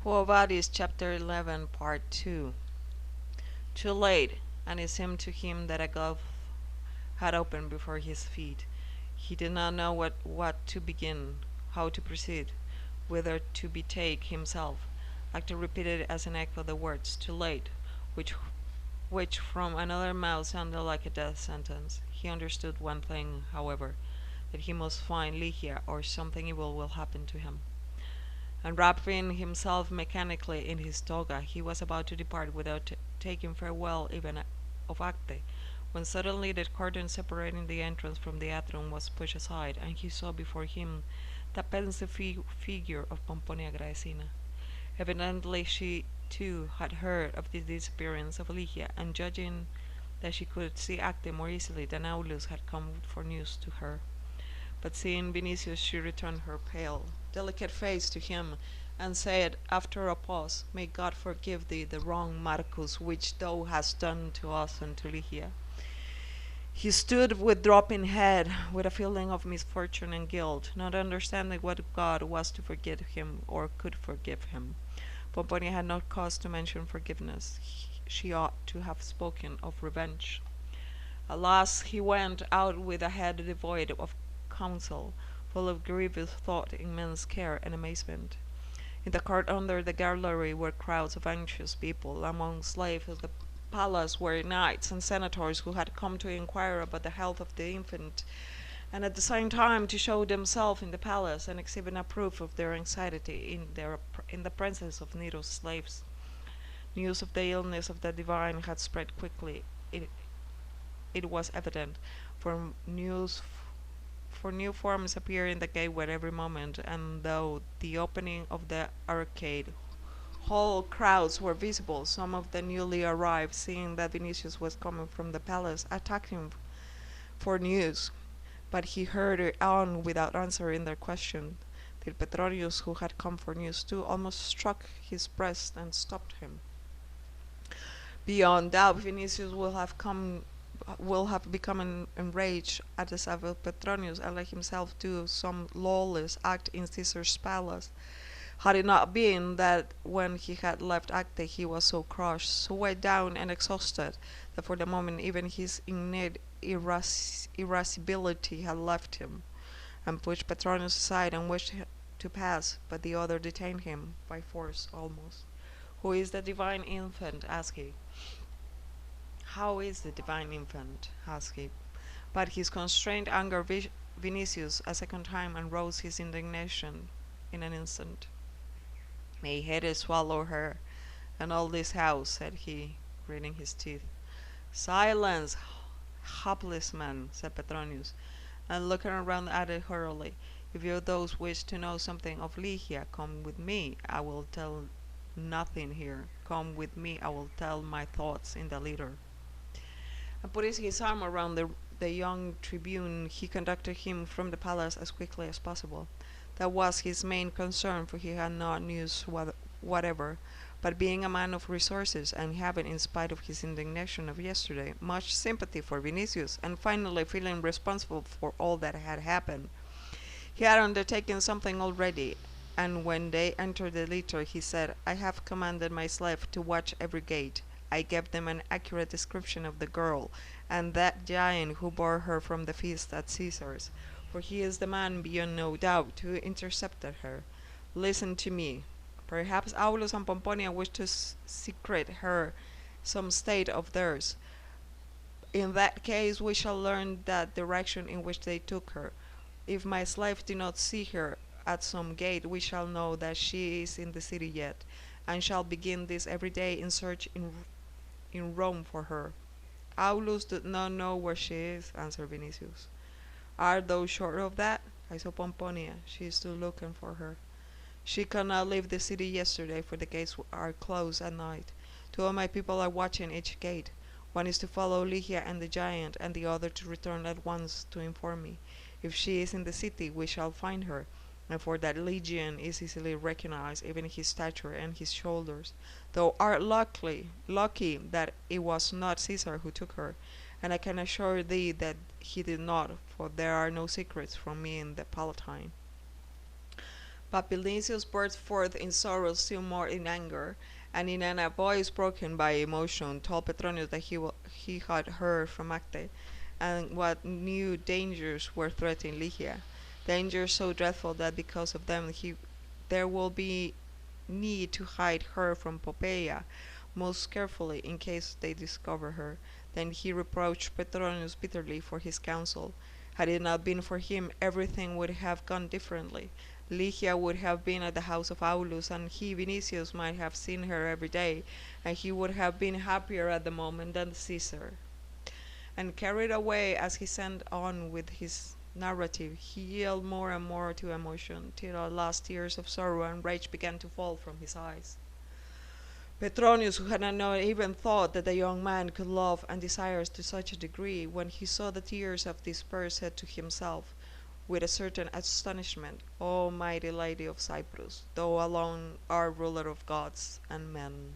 Vadis, chapter 11, part 2. Too late, and it seemed to him that a gulf had opened before his feet. He did not know what to begin, how to proceed, whither to betake himself. Actor repeated as an echo the words "too late," which from another mouth sounded like a death sentence. He understood one thing, however, that he must find Ligia, or something evil will happen to him. And wrapping himself mechanically in his toga, he was about to depart without taking farewell even of Acte, when suddenly the curtain separating the entrance from the atrium was pushed aside, and he saw before him the pensive figure of Pomponia Graecina. Evidently she, too, had heard of the disappearance of Ligia, and judging that she could see Acte more easily than Aulus, had come for news to her. But seeing Vinicius, she returned her pale, delicate face to him, and said, after a pause, "May God forgive thee the wrong, Marcus, which thou hast done to us and to Ligia." He stood with dropping head, with a feeling of misfortune and guilt, not understanding what God was to forgive him or could forgive him. Pomponia had not cause to mention forgiveness. She ought to have spoken of revenge. Alas, he went out with a head devoid of counsel, full of grievous thought, immense care, and amazement. In the court under the gallery were crowds of anxious people. Among slaves of the palace were knights and senators who had come to inquire about the health of the infant, and at the same time to show themselves in the palace and exhibit a proof of their anxiety in the presence of Nero's slaves. News of the illness of the divine had spread quickly. It was evident, for new forms appeared in the gateway every moment, and though the opening of the arcade, whole crowds were visible. Some of the newly arrived, seeing that Vinicius was coming from the palace, attacked him for news, but he hurried on without answering their question, till Petronius, who had come for news too, almost struck his breast and stopped him. Beyond doubt, Vinicius will have become enraged at the sight of Petronius, and let himself do some lawless act in Caesar's palace, had it not been that when he had left Acte he was so crushed, so weighed down and exhausted, that for the moment even his innate irascibility had left him, and pushed Petronius aside and wished to pass, but the other detained him, by force almost. "Who is the divine infant?" asked he. "How is the divine infant?" asked he. But his constraint angered Vinicius a second time, and roused his indignation in an instant. "May Hades swallow her, and all this house," said he, gritting his teeth. "Silence, hapless man," said Petronius, and looking around added hurriedly, "If you those wish to know something of Ligia, come with me. I will tell nothing here. Come with me, I will tell my thoughts in the litter." And putting his arm around the young tribune, he conducted him from the palace as quickly as possible. That was his main concern, for he had no news whatever, but being a man of resources, and having, in spite of his indignation of yesterday, much sympathy for Vinicius, and finally feeling responsible for all that had happened, he had undertaken something already, and when they entered the litter, he said, "I have commanded my slave to watch every gate." I gave them an accurate description of the girl, and that giant who bore her from the feast at Caesar's, for he is the man, beyond no doubt, who intercepted her. Listen to me. Perhaps Aulus and Pomponia wish to secrete her some state of theirs. In that case we shall learn that direction in which they took her. If my slave do not see her at some gate, we shall know that she is in the city yet, and shall begin this every day in search in Rome for her." "Aulus does not know where she is," answered Vinicius. "Art thou sure of that?" "I saw Pomponia. She is still looking for her. She could not leave the city yesterday, for the gates are closed at night. Two of my people are watching each gate. One is to follow Ligia and the giant, and the other to return at once to inform me. If she is in the city, we shall find her, and for that Legion is easily recognized, even his stature and his shoulders. Thou art lucky that it was not Caesar who took her, and I can assure thee that he did not, for there are no secrets from me in the Palatine." But Vilnisius burst forth in sorrow, still more in anger, and in a voice broken by emotion told Petronius that he had heard from Acte, and what new dangers were threatening Lygia, dangers so dreadful that because of them there will be need to hide her from Poppaea most carefully in case they discover her. Then he reproached Petronius bitterly for his counsel. Had it not been for him, everything would have gone differently. Lygia would have been at the house of Aulus, and he, Vinicius, might have seen her every day, and he would have been happier at the moment than Caesar. And carried away as he sent on with his narrative, he yielded more and more to emotion, till at last tears of sorrow and rage began to fall from his eyes. Petronius, who had not even thought that the young man could love and desire to such a degree, when he saw the tears of despair, said to himself, with a certain astonishment, O mighty lady of Cyprus, thou alone art ruler of gods and men.